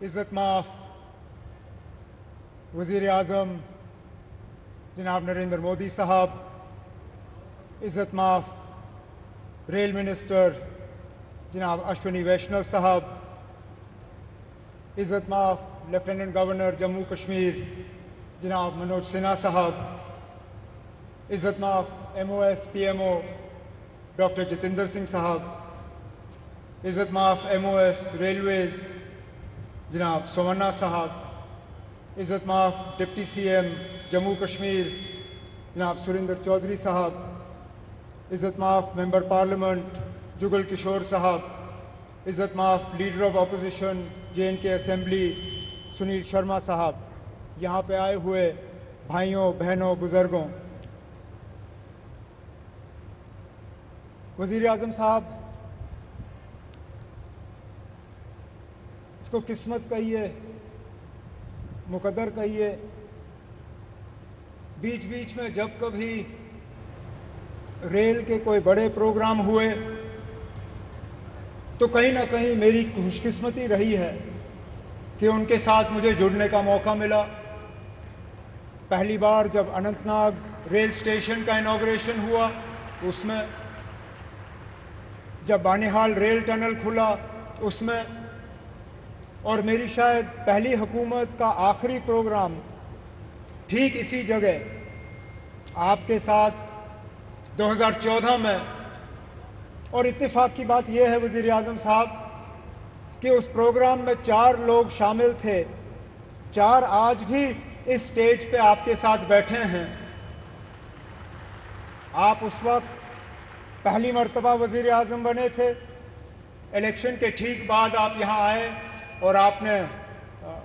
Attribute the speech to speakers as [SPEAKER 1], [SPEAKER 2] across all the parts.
[SPEAKER 1] عزت مآب وزیر اعظم جناب نریندر مودی صاحب، عزت مآب ریل منسٹر جناب اشونی ویشنو صاحب، عزت مآب لیفٹیننٹ گورنر جموں کشمیر جناب منوج سنہا صاحب، عزت مآب MOS PMO doctor Jitendra Singh صاحب، عزت مآب MOS ریلویز جناب سومنا صاحب، عزت مآب ڈپٹی CM جموں کشمیر جناب سریندر چودھری صاحب، عزت مآب ممبر پارلیمنٹ جگل کشور صاحب، عزت مآب leader of opposition JNK assembly Sunil Sharma صاحب، یہاں پہ آئے ہوئے بھائیوں بہنوں بزرگوں، وزیر اعظم صاحب، اس کو قسمت کہیے، مقدر کہیے، بیچ بیچ میں جب کبھی ریل کے کوئی بڑے پروگرام ہوئے تو کہیں نہ کہیں میری خوش قسمتی رہی ہے کہ ان کے ساتھ مجھے جڑنے کا موقع ملا۔ پہلی بار جب اننت ناگ ریل اسٹیشن کا انوگریشن ہوا اس میں، جب بانہال ریل ٹنل کھلا اس میں، اور میری شاید پہلی حکومت کا آخری پروگرام ٹھیک اسی جگہ آپ کے ساتھ 2014 میں۔ اور اتفاق کی بات یہ ہے وزیر اعظم صاحب کہ اس پروگرام میں 4 لوگ شامل تھے، 4 آج بھی اس سٹیج پہ آپ کے ساتھ بیٹھے ہیں۔ آپ اس وقت پہلی مرتبہ وزیر اعظم بنے تھے، الیکشن کے ٹھیک بعد آپ یہاں آئے اور آپ نے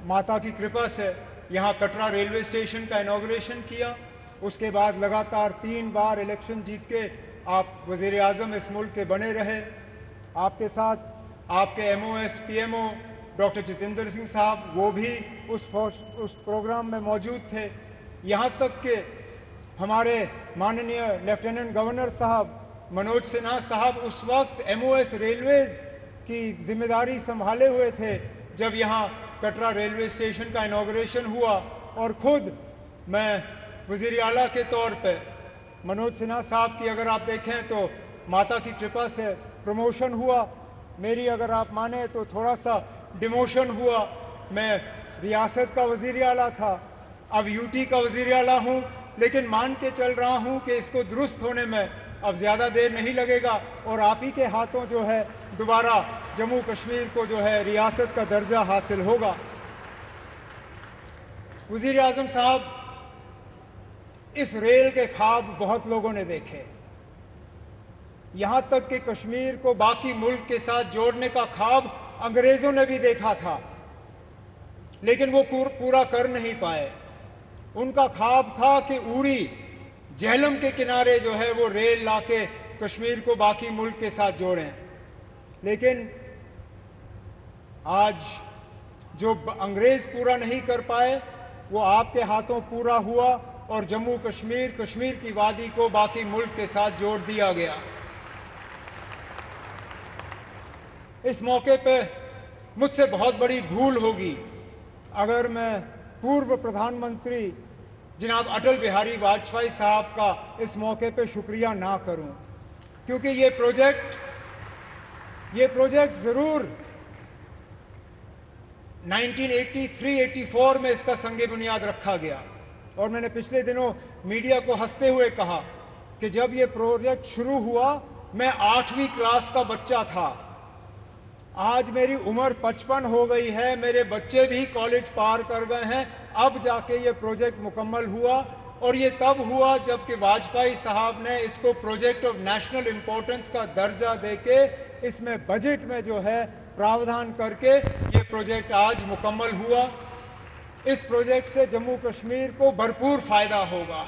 [SPEAKER 1] ماتا کی کرپا سے یہاں کٹرا ریلوے اسٹیشن کا انوگریشن کیا۔ اس کے بعد لگاتار 3 بار الیکشن جیت کے آپ وزیر اعظم اس ملک کے بنے رہے۔ آپ کے ساتھ آپ کے MOS PMO doctor Jitendra Singh صاحب، وہ بھی اس پروگرام میں موجود تھے، یہاں تک کہ ہمارے ماننیہ لیفٹیننٹ گورنر صاحب منوج سنہا صاحب اس وقت MOS ریلویز کی ذمہ داری سنبھالے ہوئے تھے جب یہاں کٹرا ریلوے اسٹیشن کا انوگریشن ہوا، اور خود میں وزیر اعلیٰ کے طور پہ منوج سنہا صاحب کی اگر آپ دیکھیں تو ماتا کی کرپا سے پروموشن ہوا، میری اگر آپ مانیں تو تھوڑا سا ڈیموشن ہوا۔ میں ریاست کا وزیر اعلیٰ تھا، اب UT کا وزیر اعلیٰ ہوں، لیکن مان کے چل رہا ہوں کہ اس کو درست ہونے میں اب زیادہ دیر نہیں لگے گا، اور آپ ہی کے ہاتھوں جو ہے دوبارہ جموں کشمیر کو جو ہے ریاست کا درجہ حاصل ہوگا۔ وزیر اعظم صاحب، اس ریل کے خواب بہت لوگوں نے دیکھے، یہاں تک کہ کشمیر کو باقی ملک کے ساتھ جوڑنے کا خواب انگریزوں نے بھی دیکھا تھا، لیکن وہ پورا کر نہیں پائے۔ ان کا خواب تھا کہ اوڑی جہلم کے کنارے جو ہے وہ ریل لا کے کشمیر کو باقی ملک کے ساتھ جوڑیں، لیکن آج جو انگریز پورا نہیں کر پائے وہ آپ کے ہاتھوں پورا ہوا، اور جموں کشمیر کی وادی کو باقی ملک کے ساتھ جوڑ دیا گیا۔ اس موقع پہ مجھ سے بہت بڑی بھول ہوگی اگر میں پورو پردھان منتری جناب اٹل بہاری واجپئی صاحب کا اس موقع پہ شکریہ نہ کروں، کیونکہ یہ پروجیکٹ ضرور 1983-84 میں اس کا سنگ بنیاد رکھا گیا، اور میں نے پچھلے دنوں میڈیا کو ہنستے ہوئے کہا کہ جب یہ پروجیکٹ شروع ہوا میں 8ویں کلاس کا بچہ تھا، آج میری عمر 55 ہو گئی ہے، میرے بچے بھی کالج پار کر گئے ہیں، اب جا کے یہ پروجیکٹ مکمل ہوا، اور یہ تب ہوا جب کہ واجپئی صاحب نے اس کو پروجیکٹ آف نیشنل امپورٹنس کا درجہ دے کے اس میں بجٹ میں جو ہے پراودھان کر کے یہ پروجیکٹ آج مکمل ہوا۔ اس پروجیکٹ سے جموں کشمیر کو بھرپور فائدہ ہوگا،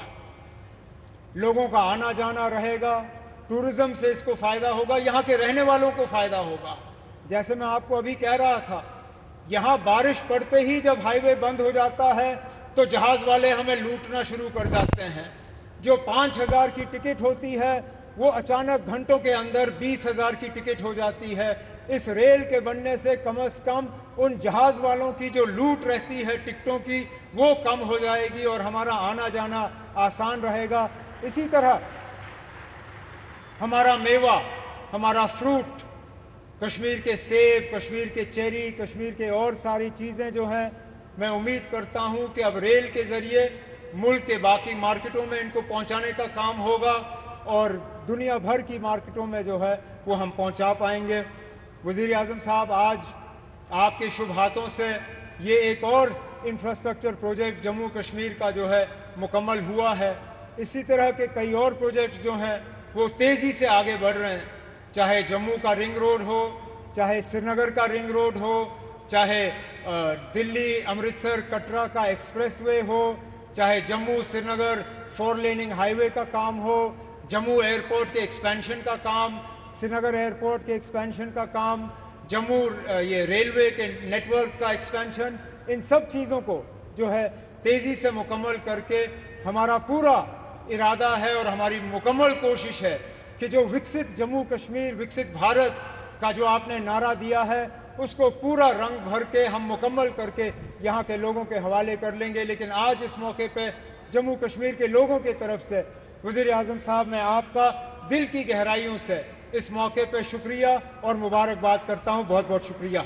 [SPEAKER 1] لوگوں کا آنا جانا رہے گا، ٹورزم سے اس کو فائدہ ہوگا، یہاں کے رہنے والوں کو فائدہ ہوگا۔ جیسے میں آپ کو ابھی کہہ رہا تھا، یہاں بارش پڑتے ہی جب ہائی وے بند ہو جاتا ہے تو جہاز والے ہمیں لوٹنا شروع کر جاتے ہیں، جو 5000 کی ٹکٹ ہوتی ہے وہ اچانک گھنٹوں کے اندر 20,000 کی ٹکٹ ہو جاتی ہے۔ اس ریل کے بننے سے کم از کم ان جہاز والوں کی جو لوٹ رہتی ہے ٹکٹوں کی وہ کم ہو جائے گی اور ہمارا آنا جانا آسان رہے گا۔ اسی طرح ہمارا میوہ، ہمارا فروٹ، کشمیر کے سیب، کشمیر کے چیری، کشمیر کے اور ساری چیزیں جو ہیں، میں امید کرتا ہوں کہ اب ریل کے ذریعے ملک کے باقی مارکیٹوں میں ان کو پہنچانے کا کام ہوگا اور دنیا بھر کی مارکیٹوں میں جو ہے وہ ہم پہنچا پائیں گے۔ وزیر اعظم صاحب، آج آپ کے شبھ ہاتھوں سے یہ ایک اور انفراسٹرکچر پروجیکٹ جموں کشمیر کا جو ہے مکمل ہوا ہے۔ اسی طرح کے کئی اور پروجیکٹس جو ہیں وہ تیزی سے آگے بڑھ رہے ہیں، چاہے جموں کا رنگ روڈ ہو، چاہے سری نگر کا رنگ روڈ ہو، چاہے دلی امرتسر کٹرا کا ایکسپریس وے ہو، چاہے جموں سری نگر 4 لیننگ ہائی وے کا کام ہو، جموں ایئرپورٹ کے ایکسپینشن کا کام، سری نگر ایئرپورٹ کے ایکسپینشن کا کام، جموں یہ ریلوے کے نیٹ ورک کا ایکسپینشن، ان سب چیزوں کو جو ہے تیزی سے مکمل کر کے ہمارا پورا ارادہ ہے اور ہماری مکمل کوشش ہے کہ جو وکست جموں کشمیر، وکست بھارت کا جو آپ نے نعرہ دیا ہے اس کو پورا رنگ بھر کے ہم مکمل کر کے یہاں کے لوگوں کے حوالے کر لیں گے۔ لیکن آج اس موقع پہ جموں کشمیر کے لوگوں کی طرف سے وزیر اعظم صاحب، میں آپ کا دل کی گہرائیوں سے اس موقع پہ شکریہ اور مبارکباد کرتا ہوں۔ بہت بہت شکریہ۔